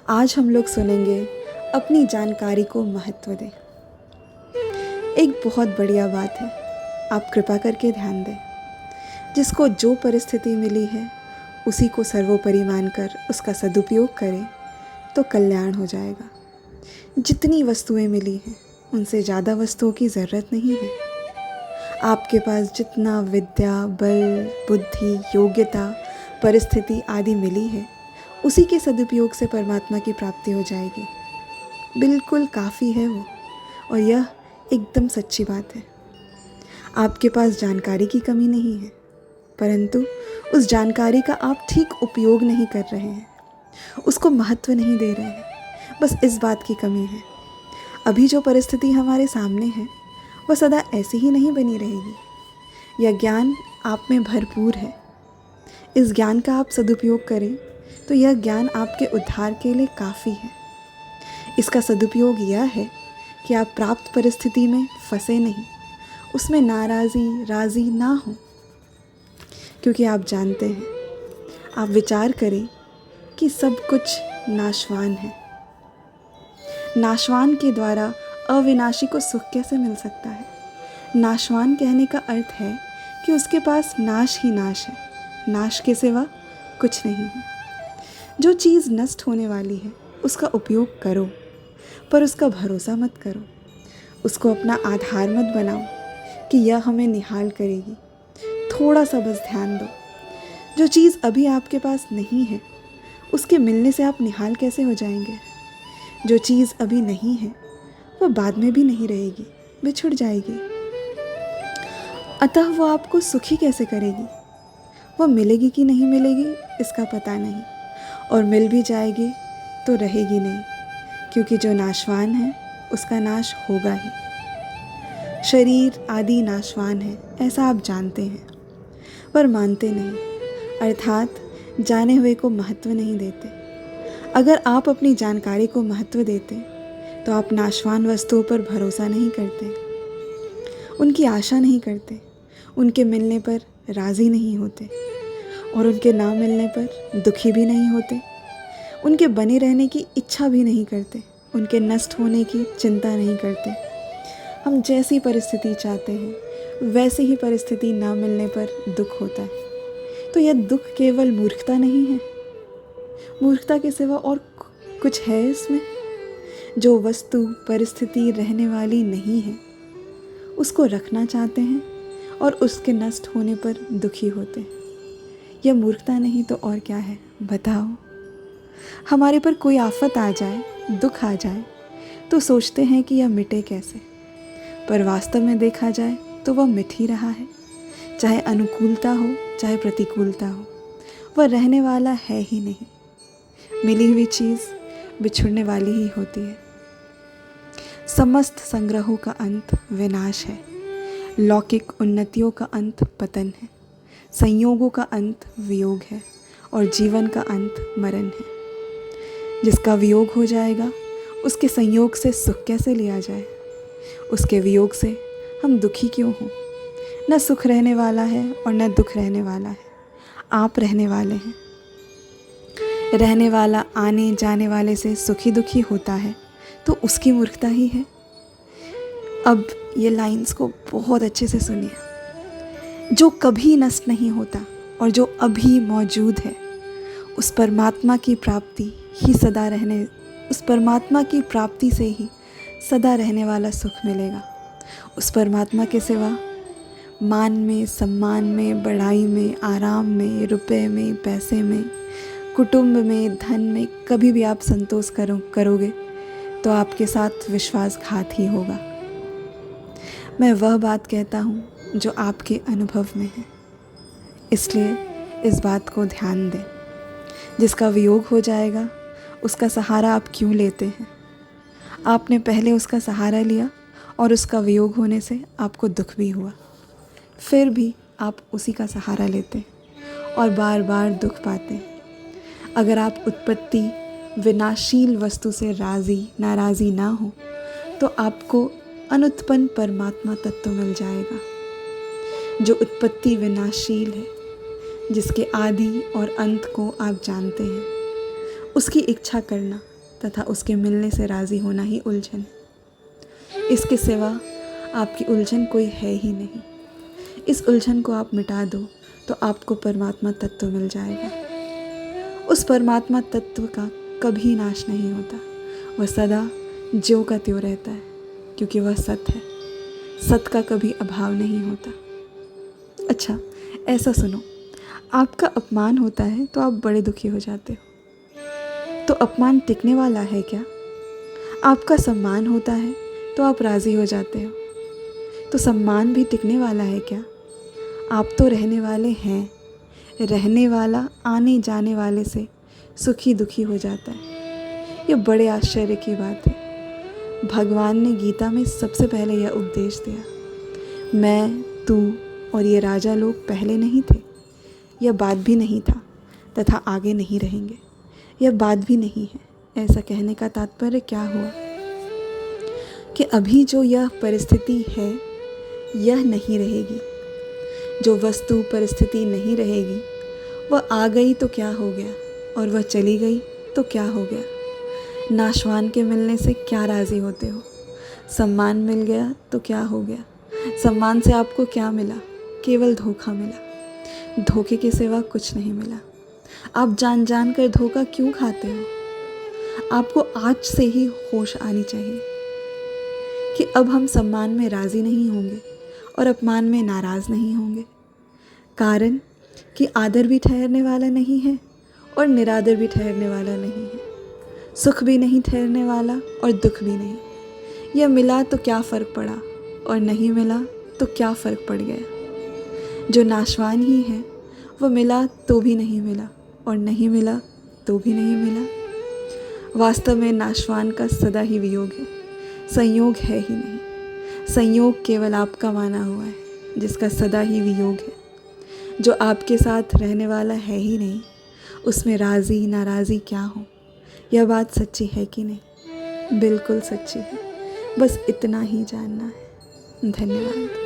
आज हम लोग सुनेंगे अपनी जानकारी को महत्व दें। एक बहुत बढ़िया बात है, आप कृपा करके ध्यान दें। जिसको जो परिस्थिति मिली है उसी को सर्वोपरि मानकर उसका सदुपयोग करें तो कल्याण हो जाएगा। जितनी वस्तुएं मिली हैं उनसे ज़्यादा वस्तुओं की ज़रूरत नहीं है। आपके पास जितना विद्या, बल, बुद्धि, योग्यता, परिस्थिति आदि मिली है उसी के सदुपयोग से परमात्मा की प्राप्ति हो जाएगी। बिल्कुल काफ़ी है वो, और यह एकदम सच्ची बात है। आपके पास जानकारी की कमी नहीं है, परंतु उस जानकारी का आप ठीक उपयोग नहीं कर रहे हैं, उसको महत्व नहीं दे रहे हैं। बस इस बात की कमी है। अभी जो परिस्थिति हमारे सामने है वह सदा ऐसी ही नहीं बनी रहेगी। यह ज्ञान आप में भरपूर है। इस ज्ञान का आप सदुपयोग करें तो यह ज्ञान आपके उद्धार के लिए काफ़ी है। इसका सदुपयोग यह है कि आप प्राप्त परिस्थिति में फंसे नहीं, उसमें नाराज़ी राज़ी ना हो, क्योंकि आप जानते हैं, आप विचार करें कि सब कुछ नाशवान है। नाशवान के द्वारा अविनाशी को सुख कैसे मिल सकता है? नाशवान कहने का अर्थ है कि उसके पास नाश ही नाश है, नाश के सिवा कुछ नहीं है। जो चीज़ नष्ट होने वाली है उसका उपयोग करो, पर उसका भरोसा मत करो। उसको अपना आधार मत बनाओ कि यह हमें निहाल करेगी। थोड़ा सा बस ध्यान दो। जो चीज़ अभी आपके पास नहीं है उसके मिलने से आप निहाल कैसे हो जाएंगे? जो चीज़ अभी नहीं है वह बाद में भी नहीं रहेगी, बिछुड़ जाएगी। अतः वो आपको सुखी कैसे करेगी? वह मिलेगी कि नहीं मिलेगी इसका पता नहीं, और मिल भी जाएगी तो रहेगी नहीं, क्योंकि जो नाशवान है उसका नाश होगा ही। शरीर आदि नाशवान है ऐसा आप जानते हैं, पर मानते नहीं, अर्थात जाने हुए को महत्व नहीं देते। अगर आप अपनी जानकारी को महत्व देते तो आप नाशवान वस्तुओं पर भरोसा नहीं करते, उनकी आशा नहीं करते, उनके मिलने पर राज़ी नहीं होते, और उनके ना मिलने पर दुखी भी नहीं होते, उनके बने रहने की इच्छा भी नहीं करते, उनके नष्ट होने की चिंता नहीं करते। हम जैसी परिस्थिति चाहते हैं वैसे ही परिस्थिति ना मिलने पर दुख होता है। तो यह दुख केवल मूर्खता नहीं है। मूर्खता के सिवा और कुछ है इसमें? जो वस्तु परिस्थिति रहने वाली नहीं है उसको रखना चाहते हैं और उसके नष्ट होने पर दुखी होते हैं। यह मूर्खता नहीं तो और क्या है बताओ? हमारे पर कोई आफत आ जाए, दुख आ जाए तो सोचते हैं कि यह मिटे कैसे, पर वास्तव में देखा जाए तो वह मिट ही रहा है। चाहे अनुकूलता हो चाहे प्रतिकूलता हो, वह रहने वाला है ही नहीं। मिली हुई चीज़ बिछुड़ने वाली ही होती है। समस्त संग्रहों का अंत विनाश है, लौकिक उन्नतियों का अंत पतन है, संयोगों का अंत वियोग है, और जीवन का अंत मरण है। जिसका वियोग हो जाएगा उसके संयोग से सुख कैसे लिया जाए? उसके वियोग से हम दुखी क्यों हों? न सुख रहने वाला है और न दुख रहने वाला है, आप रहने वाले हैं। रहने वाला आने जाने वाले से सुखी दुखी होता है तो उसकी मूर्खता ही है। अब ये लाइंस को बहुत अच्छे से सुनिए। जो कभी नष्ट नहीं होता और जो अभी मौजूद है उस परमात्मा की प्राप्ति से ही सदा रहने वाला सुख मिलेगा। उस परमात्मा के सिवा मान में, सम्मान में, बढ़ाई में, आराम में, रुपए में, पैसे में, कुटुंब में, धन में कभी भी आप संतोष करोगे तो आपके साथ विश्वासघात ही होगा। मैं वह बात कहता हूँ जो आपके अनुभव में है, इसलिए इस बात को ध्यान दें। जिसका वियोग हो जाएगा उसका सहारा आप क्यों लेते हैं? आपने पहले उसका सहारा लिया और उसका वियोग होने से आपको दुख भी हुआ, फिर भी आप उसी का सहारा लेते और बार बार दुख पाते। अगर आप उत्पत्ति विनाशील वस्तु से नाराज़ी ना हो तो आपको अनुत्पन्न परमात्मा तत्व मिल जाएगा, जो उत्पत्ति विनाशील है, जिसके आदि और अंत को आप जानते हैं। उसकी इच्छा करना तथा उसके मिलने से राज़ी होना ही उलझन। इसके सिवा आपकी उलझन कोई है ही नहीं। इस उलझन को आप मिटा दो तो आपको परमात्मा तत्व मिल जाएगा। उस परमात्मा तत्व का कभी नाश नहीं होता, वह सदा ज्यों का त्यों रहता है, क्योंकि वह सत्य है। सत्य का कभी अभाव नहीं होता। अच्छा, ऐसा सुनो, आपका अपमान होता है तो आप बड़े दुखी हो जाते हो, तो अपमान टिकने वाला है क्या? आपका सम्मान होता है तो आप राज़ी हो जाते हो, तो सम्मान भी टिकने वाला है क्या? आप तो रहने वाले हैं, रहने वाला आने जाने वाले से सुखी दुखी हो जाता है। यह बड़े आश्चर्य की बात है। भगवान ने गीता में सबसे पहले यह उपदेश दिया। मैं, तू और ये राजा लोग पहले नहीं थे, यह बात भी नहीं था तथा आगे नहीं रहेंगे, यह बात भी नहीं है। ऐसा कहने का तात्पर्य क्या हुआ कि अभी जो यह परिस्थिति है यह नहीं रहेगी। जो वस्तु परिस्थिति नहीं रहेगी, वह आ गई तो क्या हो गया, और वह चली गई तो क्या हो गया। नाशवान के मिलने से क्या राज़ी होते हो? सम्मान मिल गया तो क्या हो गया? सम्मान से आपको क्या मिला? केवल धोखा मिला। धोखे के सिवा कुछ नहीं मिला। आप जान जान कर धोखा क्यों खाते हो? आपको आज से ही होश आनी चाहिए कि अब हम सम्मान में राज़ी नहीं होंगे और अपमान में नाराज़ नहीं होंगे। कारण कि आदर भी ठहरने वाला नहीं है और निरादर भी ठहरने वाला नहीं है। सुख भी नहीं ठहरने वाला और दुख भी नहीं। यह मिला तो क्या फ़र्क पड़ा, और नहीं मिला तो क्या फ़र्क पड़ गया। जो नाशवान ही है वह मिला तो भी नहीं मिला और नहीं मिला तो भी नहीं मिला। वास्तव में नाशवान का सदा ही वियोग है, संयोग है ही नहीं। संयोग केवल आपका माना हुआ है, जिसका सदा ही वियोग है। जो आपके साथ रहने वाला है ही नहीं, उसमें राज़ी नाराज़ी क्या हो। यह बात सच्ची है कि नहीं? बिल्कुल सच्ची है। बस इतना ही जानना है। धन्यवाद।